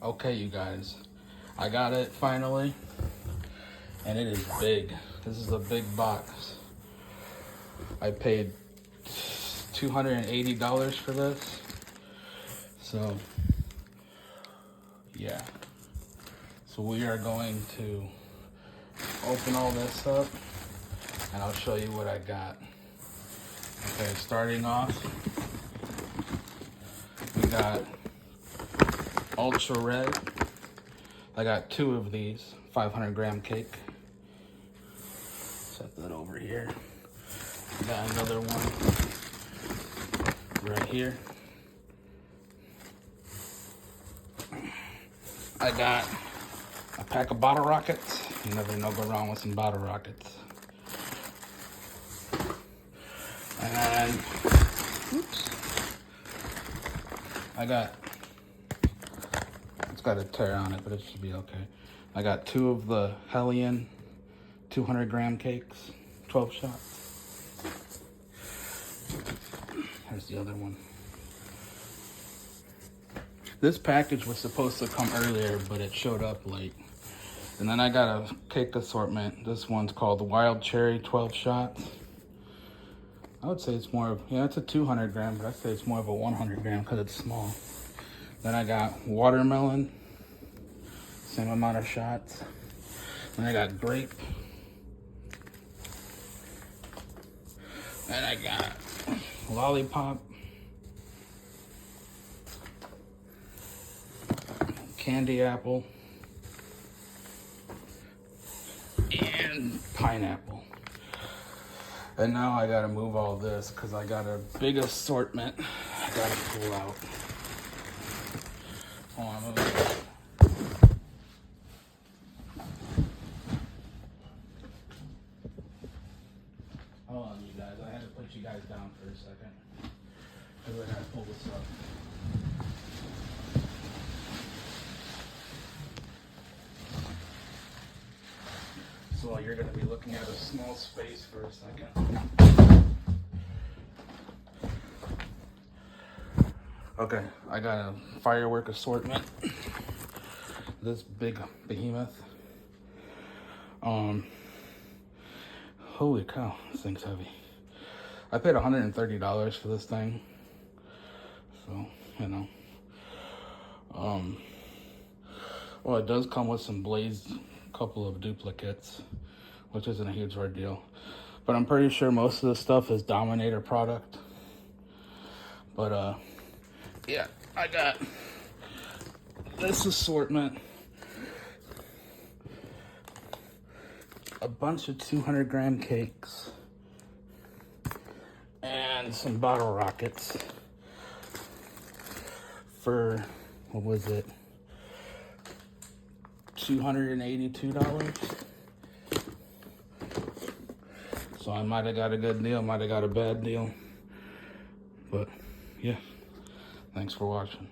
Okay, you guys, I got it finally, and it is big. This is a big box. I paid $280 for this, so yeah. So we are going to open all this up, and I'll show you what I got. Okay, starting off, we got Ultra Red. I got 2 of these, 500-gram cake. Set that over here. Got another one right here. I got a pack of bottle rockets. You never know, go wrong with some bottle rockets. And oops, I got, it's got a tear on it, but it should be okay. I got 2 of the Hellion 200-gram cakes, 12 shots. Here's the other one. This package was supposed to come earlier, but it showed up late. And then I got a cake assortment. This one's called the Wild Cherry 12 shots. I would say it's more of, yeah, it's a 200-gram, but I'd say it's more of a 100-gram because it's small. Then I got watermelon, same amount of shots. Then I got grape. Then I got lollipop, candy apple, and pineapple. And now I gotta move all this because I got a big assortment I gotta pull out. Hold on, move it. Hold on, you guys. I had to put you guys down for a second because I gotta pull this up. So you're gonna be looking at a small space for a second. Okay, I got a firework assortment. This big behemoth. Holy cow, this thing's heavy. I paid $130 for this thing. So, you know. Well, it does come with some blades, a couple of duplicates, which isn't a huge ordeal. But I'm pretty sure most of the stuff is Dominator product. But, yeah, I got this assortment. A bunch of 200-gram cakes. And some bottle rockets. For, what was it? $282. So I might have got a good deal, might have got a bad deal. But, yeah. Thanks for watching.